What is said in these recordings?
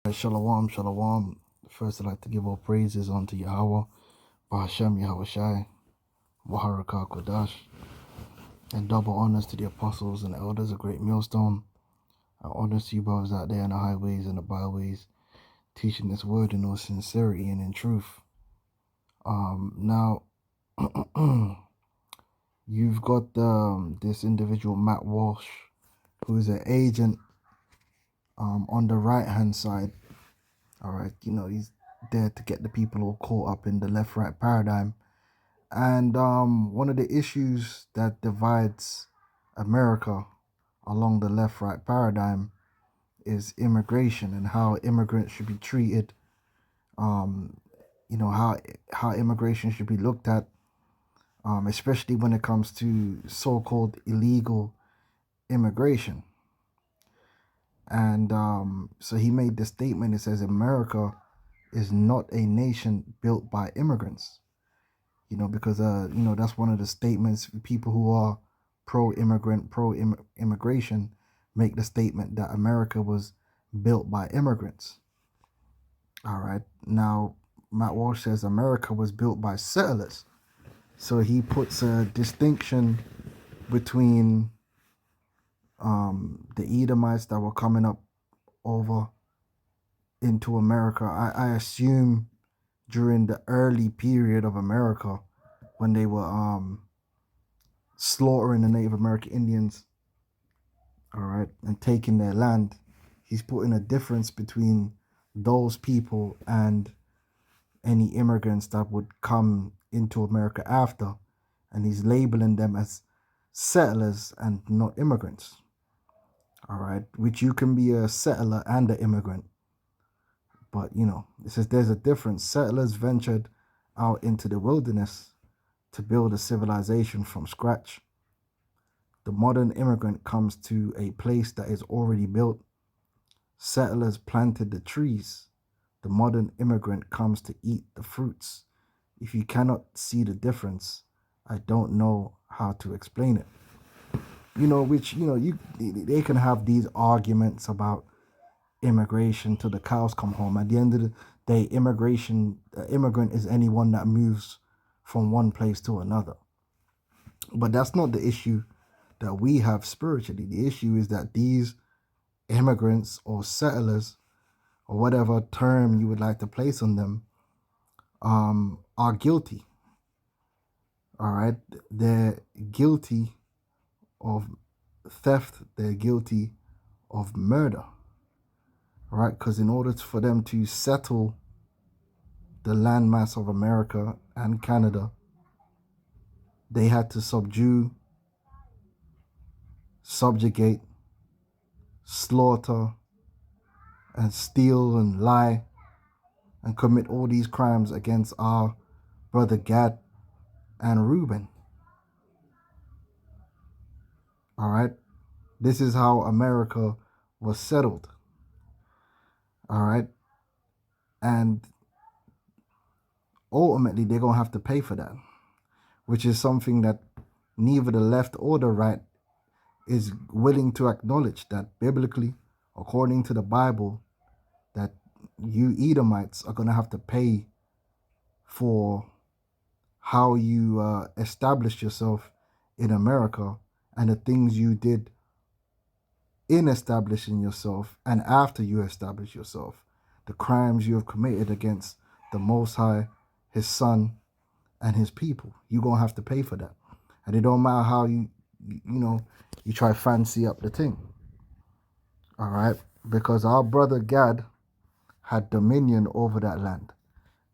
Shalom, shalom. First, I'd like to give all praises unto Yahweh, Bahashem Yahweh Shai, Waharaka Kodash, and double honors to the apostles and elders of Great Millstone. And honors to you brothers out there in the highways and the byways, teaching this word in all sincerity and in truth. Now, you've got this individual, Matt Walsh, who is an agent on the right-hand side. All right, he's there to get the people all caught up in the left-right paradigm. And one of the issues that divides America along the left-right paradigm is immigration and how immigrants should be treated. How immigration should be looked at, especially when it comes to so-called illegal immigration. And so he made the statement. It says America is not a nation built by immigrants. Because that's one of the statements people who are pro-immigrant, pro-immigration make the statement that America was built by immigrants. All right. Now, Matt Walsh says America was built by settlers. So he puts a distinction between the Edomites that were coming up over into America. I assume during the early period of America when they were slaughtering the Native American Indians, all right, and taking their land. He's putting a difference between those people and any immigrants that would come into America after, and he's labeling them as settlers and not immigrants. All right, which you can be a settler and an immigrant. But, it says there's a difference. Settlers ventured out into the wilderness to build a civilization from scratch. The modern immigrant comes to a place that is already built. Settlers planted the trees. The modern immigrant comes to eat the fruits. If you cannot see the difference, I don't know how to explain it. They can have these arguments about immigration till the cows come home. At the end of the day, immigrant is anyone that moves from one place to another. But that's not the issue that we have spiritually. The issue is that these immigrants or settlers, or whatever term you would like to place on them, are guilty. All right, they're guilty of theft. They're guilty of murder. All right, because in order for them to settle the landmass of America and Canada, they had to subjugate, slaughter, and steal and lie and commit all these crimes against our brother Gad and Reuben. All right, this is how America was settled. All right, and ultimately they're gonna have to pay for that, which is something that neither the left or the right is willing to acknowledge, that biblically, according to the Bible, that you Edomites are gonna have to pay for how you established yourself in America and the things you did in establishing yourself and after you established yourself, the crimes you have committed against the Most High, His Son, and His people. You're gonna have to pay for that, and it don't matter how you try fancy up the thing. All right, because our brother Gad had dominion over that land,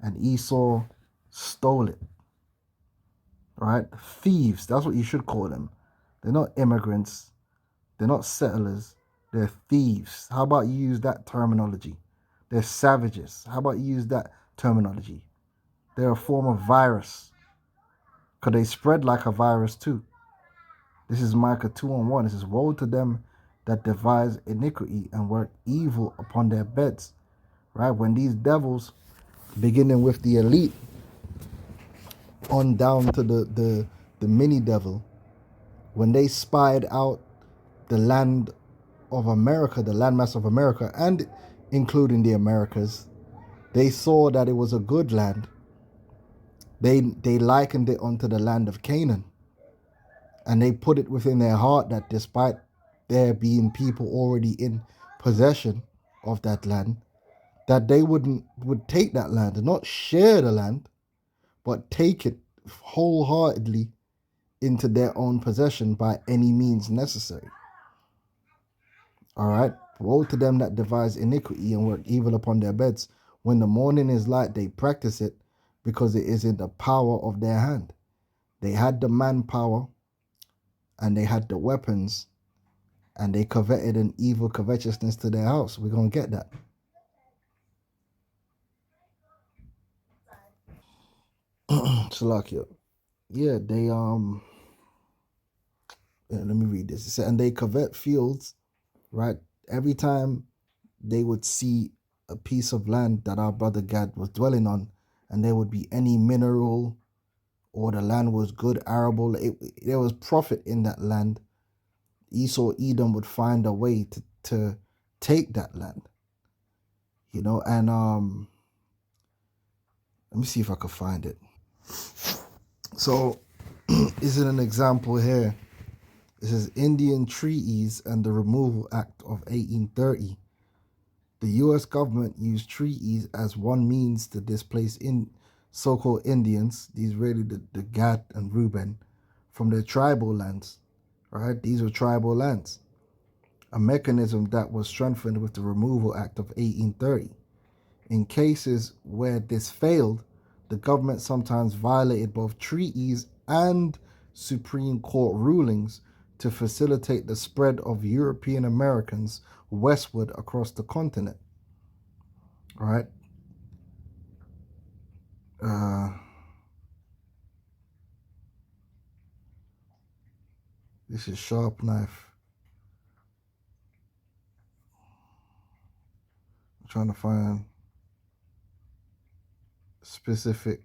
and Esau stole it. Right, thieves. That's what you should call them. They're not immigrants. They're not settlers. They're thieves. How about you use that terminology? They're savages. How about you use that terminology? They're a form of virus, because they spread like a virus too. This is Micah 2:1. It says, woe to them that devise iniquity and work evil upon their beds. Right? When these devils, beginning with the elite on down to the mini devil, when they spied out the land of America, the landmass of America, and including the Americas. They saw that it was a good land. They likened it unto the land of Canaan. And they put it within their heart that despite there being people already in possession of that land, that they would take that land and not share the land, but take it wholeheartedly into their own possession by any means necessary. All right. Woe to them that devise iniquity and work evil upon their beds. When the morning is light, they practice it because it is in the power of their hand. They had the manpower and they had the weapons and they coveted an evil covetousness to their house. We're going to get that. Salakia. Yeah, they, let me read this. It said, and they covet fields, right? Every time they would see a piece of land that our brother Gad was dwelling on, and there would be any mineral or the land was good, arable, there was profit in that land. Esau, Edom would find a way to take that land, and let me see if I could find it. So, is it an example here? It says Indian Treaties and the Removal Act of 1830. The U.S. government used treaties as one means to displace so-called Indians, these really the Gad and Reuben, from their tribal lands. Right? These were tribal lands. A mechanism that was strengthened with the Removal Act of 1830. In cases where this failed, the government sometimes violated both treaties and Supreme Court rulings to facilitate the spread of European Americans westward across the continent. All right. This is Sharp Knife. I'm trying to find specific.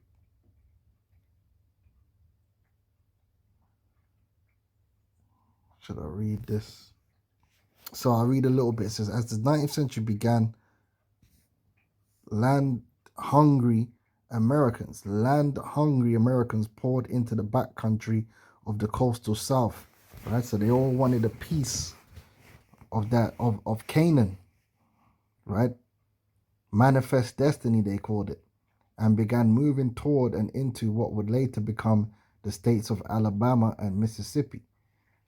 Should I read this? So I'll read a little bit. It says, as the 19th century began, land-hungry Americans poured into the backcountry of the coastal south. Right? So they all wanted a piece of that, of Canaan. Right? Manifest destiny, they called it, and began moving toward and into what would later become the states of Alabama and Mississippi.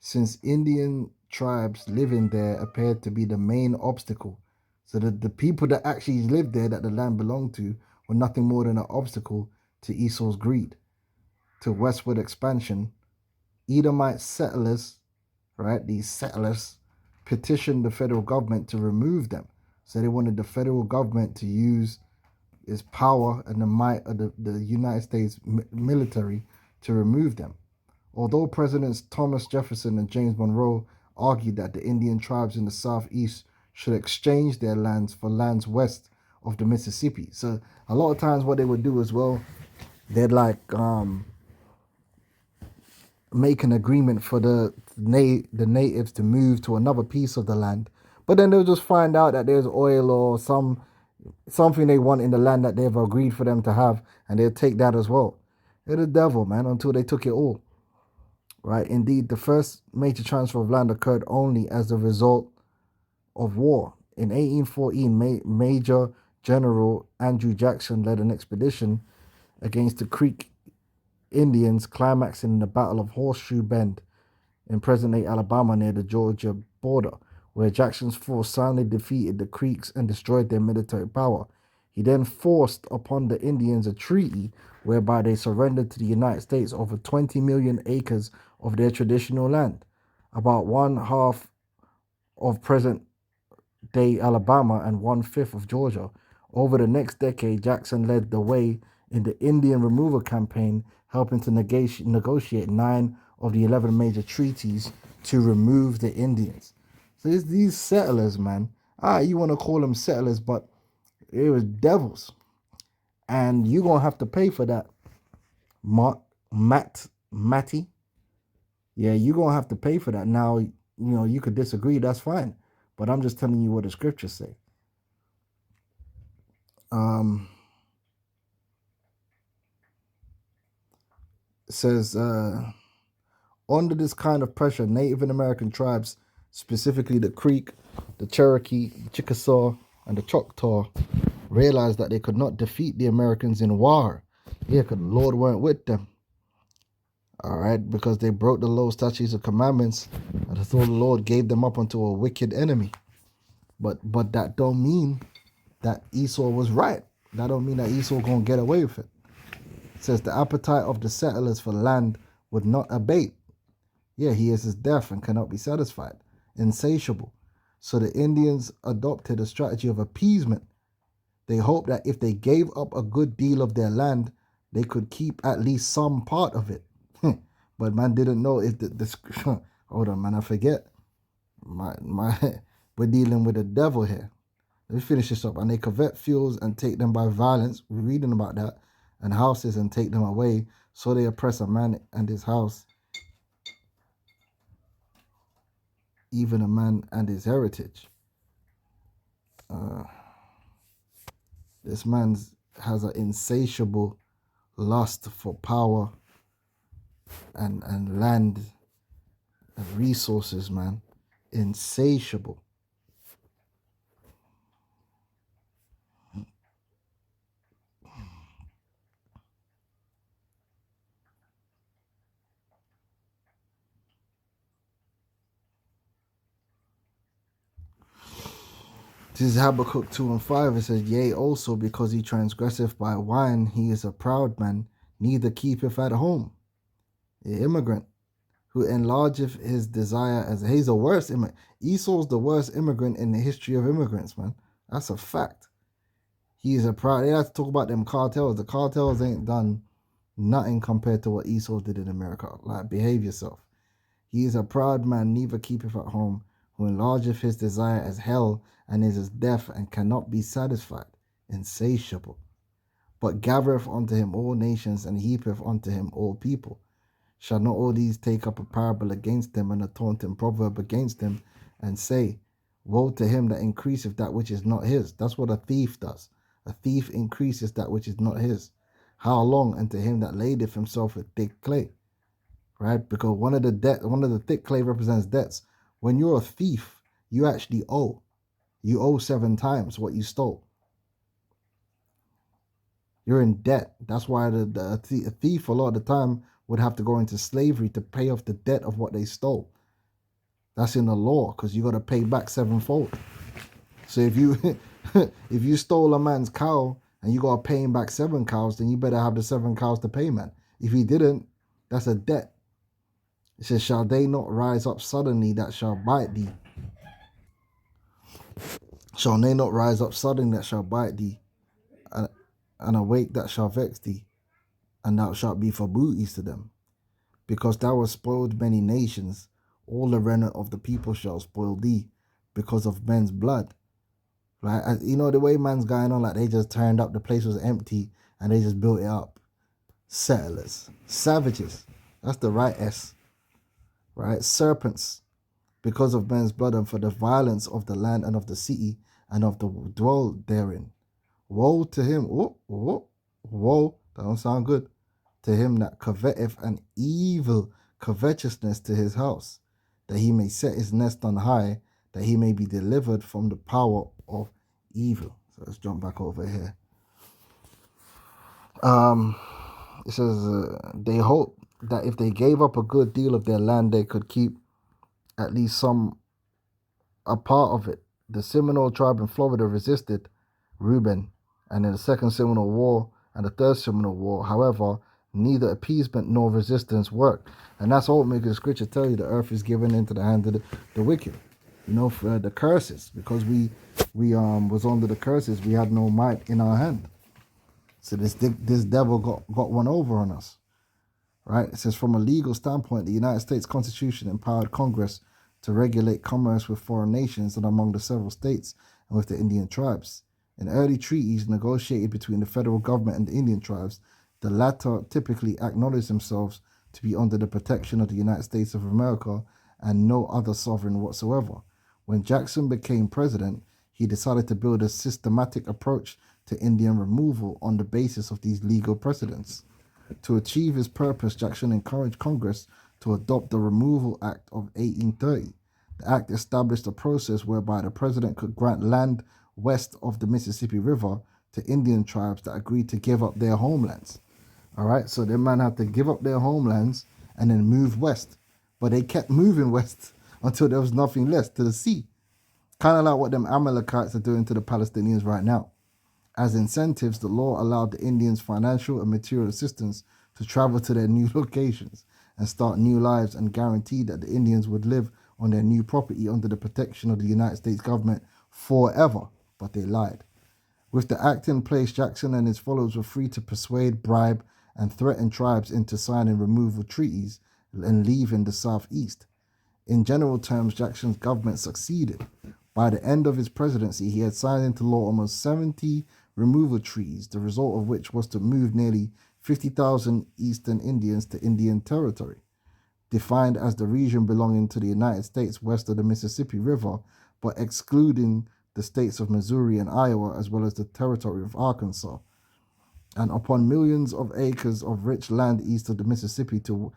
Since Indian tribes living there appeared to be the main obstacle, so that the people that actually lived there that the land belonged to were nothing more than an obstacle to Esau's greed, to westward expansion, Edomite settlers, right, these settlers, petitioned the federal government to remove them. So they wanted the federal government to use its power and the might of the United States military to remove them. Although Presidents Thomas Jefferson and James Monroe argued that the Indian tribes in the southeast should exchange their lands for lands west of the Mississippi. So a lot of times what they would do as well, they'd make an agreement for the natives to move to another piece of the land, but then they'll just find out that there's oil or something they want in the land that they've agreed for them to have, and they'll take that as well. They're the devil, man, until they took it all. Right? Indeed, the first major transfer of land occurred only as a result of war. In 1814, Major General Andrew Jackson led an expedition against the Creek Indians, climaxing in the Battle of Horseshoe Bend in present-day Alabama near the Georgia border, where Jackson's force soundly defeated the Creeks and destroyed their military power. He then forced upon the Indians a treaty whereby they surrendered to the United States over 20 million acres of their traditional land, about 1/2 of present-day Alabama and 1/5 of Georgia. Over the next decade, Jackson led the way in the Indian removal campaign, helping to negotiate 9 of the 11 major treaties to remove the Indians. So it's these settlers, man. You want to call them settlers, but it was devils. And you're going to have to pay for that. Matty. Yeah, you're going to have to pay for that. Now, you could disagree. That's fine. But I'm just telling you what the scriptures say. It says, under this kind of pressure, Native American tribes, specifically the Creek, the Cherokee, the Chickasaw, and the Choctaw, realized that they could not defeat the Americans in war. Yeah, because the Lord weren't with them. All right, because they broke the law, statutes, and commandments, and the Lord gave them up unto a wicked enemy. But that don't mean that Esau was right. That don't mean that Esau gonna get away with it. It says the appetite of the settlers for land would not abate. Yeah, he is as deaf and cannot be satisfied, insatiable. So the Indians adopted a strategy of appeasement. They hoped that if they gave up a good deal of their land, they could keep at least some part of it. But man didn't know if the hold on, man, I forget. My we're dealing with the devil here. Let me finish this up. And they covet fuels and take them by violence. We're reading about that. And houses and take them away. So they oppress a man and his house, even a man and his heritage. This man has an insatiable lust for power and land and resources, man. Insatiable. This is Habakkuk 2 and 5. It says, yea, also because he transgresseth by wine, he is a proud man, neither keepeth at home. The immigrant who enlargeth his desire as he's the worst immigrant. Esau's the worst immigrant in the history of immigrants, man. That's a fact. He is a proud. They have to talk about them cartels. The cartels ain't done nothing compared to what Esau did in America. Like, behave yourself. He is a proud man, neither keepeth at home, who enlargeth his desire as hell, and is as deaf and cannot be satisfied, insatiable. But gathereth unto him all nations, and heapeth unto him all people. Shall not all these take up a parable against him, and a taunting proverb against him, and say, woe to him that increaseth that which is not his. That's what a thief does. A thief increases that which is not his. How long unto him that ladeth himself with thick clay? Right? Because one of the thick clay represents debts. When you're a thief, you actually owe. You owe 7 times what you stole. You're in debt. That's why a thief a lot of the time would have to go into slavery to pay off the debt of what they stole. That's in the law, because you got to pay back 7-fold. So if you if you stole a man's cow and you got to pay him back 7 cows, then you better have the 7 cows to pay, man. If he didn't, that's a debt. It says, shall they not rise up suddenly that shall bite thee? Shall they not rise up suddenly that shall bite thee? And awake that shall vex thee? And thou shalt be for booties to them. Because thou hast spoiled many nations, all the remnant of the people shall spoil thee, because of men's blood. Right? You know, the way man's going on, like they just turned up, the place was empty, and they just built it up. Settlers. Savages. That's the right S. Right? Serpents. Because of men's blood, and for the violence of the land and of the city, and of the dwell therein. Woe to him. Woe. That don't sound good. To him that coveteth an evil covetousness to his house, that he may set his nest on high, that he may be delivered from the power of evil. So let's jump back over here. It says, they hope that if they gave up a good deal of their land, they could keep at least a part of it. The Seminole tribe in Florida resisted Reuben, and in the Second Seminole War and the Third Seminole War, however, neither appeasement nor resistance worked. And that's ultimately the scripture tell you the earth is given into the hand of the wicked. You know, for the curses, because we was under the curses, we had no might in our hand. So this devil got one over on us. Right? It says, from a legal standpoint, the United States Constitution empowered Congress to regulate commerce with foreign nations and among the several states and with the Indian tribes. In early treaties negotiated between the federal government and the Indian tribes, the latter typically acknowledged themselves to be under the protection of the United States of America and no other sovereign whatsoever. When Jackson became president, he decided to build a systematic approach to Indian removal on the basis of these legal precedents. To achieve his purpose, Jackson encouraged Congress to adopt the Removal Act of 1830. The act established a process whereby the president could grant land west of the Mississippi River to Indian tribes that agreed to give up their homelands. All right, so the man had to give up their homelands and then move west. But they kept moving west until there was nothing left to the sea. Kind of like what them Amalekites are doing to the Palestinians right now. As incentives, the law allowed the Indians financial and material assistance to travel to their new locations and start new lives, and guaranteed that the Indians would live on their new property under the protection of the United States government forever. But they lied. With the act in place, Jackson and his followers were free to persuade, bribe, and threaten tribes into signing removal treaties and leaving the Southeast. In general terms, Jackson's government succeeded. By the end of his presidency, he had signed into law almost 70 removal treaties, the result of which was to move nearly 50,000 Eastern Indians to Indian Territory, defined as the region belonging to the United States west of the Mississippi River, but excluding the states of Missouri and Iowa, as well as the territory of Arkansas. And upon millions of acres of rich land east of the Mississippi to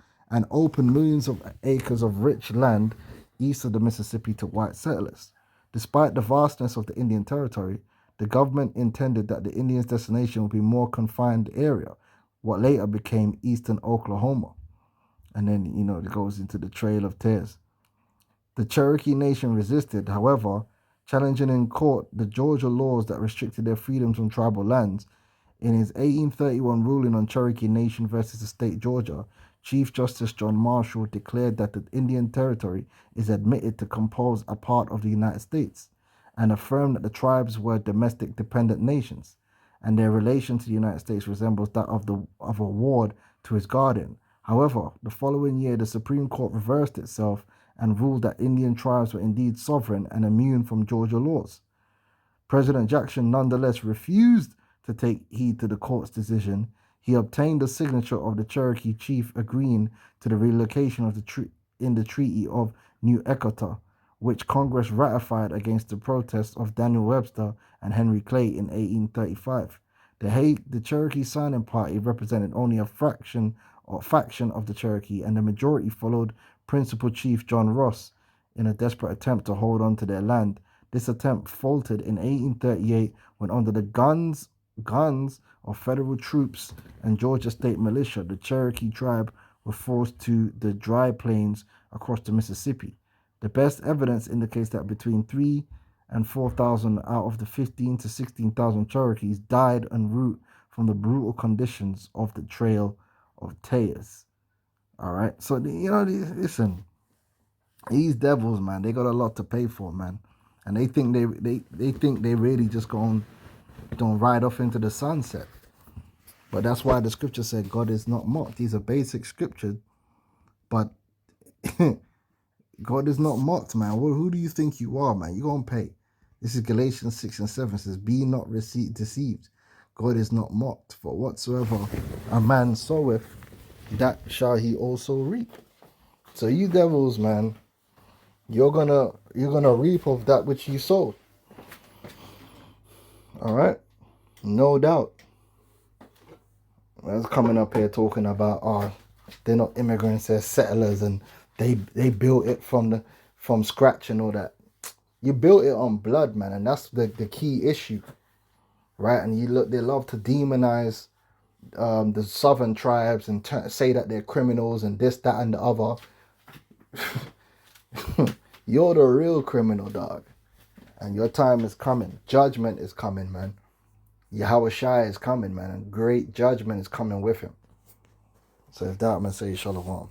white settlers. Despite the vastness of the Indian Territory, the government intended that the Indians' destination would be a more confined area, what later became eastern Oklahoma. And then, it goes into the Trail of Tears. The Cherokee Nation resisted, however, challenging in court the Georgia laws that restricted their freedoms on tribal lands. In his 1831 ruling on Cherokee Nation versus the state Georgia, Chief Justice John Marshall declared that the Indian Territory is admitted to compose a part of the United States, and affirmed that the tribes were domestic dependent nations, and their relation to the United States resembles that of a ward to his guardian. However, the following year, the Supreme Court reversed itself and ruled that Indian tribes were indeed sovereign and immune from Georgia laws. President Jackson nonetheless refused to take heed to the court's decision. He obtained the signature of the Cherokee chief agreeing to the relocation of in the Treaty of New Echota, which Congress ratified against the protests of Daniel Webster and Henry Clay in 1835. The Cherokee Signing Party represented only a faction of the Cherokee, and the majority followed Principal Chief John Ross in a desperate attempt to hold on to their land. This attempt faltered in 1838 when, under the guns of federal troops and Georgia state militia, the Cherokee tribe were forced to the dry plains across the Mississippi. The best evidence indicates that between 3,000 and 4,000 out of the 15,000 to 16,000 Cherokees died en route from the brutal conditions of the Trail of Theives. All right, so listen, these devils, man, they got a lot to pay for, man, and they think they really just don't ride off into the sunset. But that's why the scripture said God is not mocked. These are basic scriptures, but God is not mocked, man. Who do you think you are, man? You're going to pay. This is Galatians 6 and 7 says, be not deceived. God is not mocked. For whatsoever a man soweth, that shall he also reap. So you devils, man, you're gonna reap of that which you sowed. All right? No doubt. I was coming up here talking about, they're not immigrants, they're settlers, and they built it from scratch and all that. You built it on blood, man, and that's the key issue, right? And they love to demonize the southern tribes and say that they're criminals and this, that, and the other. You're the real criminal, dog, and your time is coming. Judgment is coming, man. Yahweh Shai is coming, man, and great judgment is coming with him. So if that, I'm going to say shalom.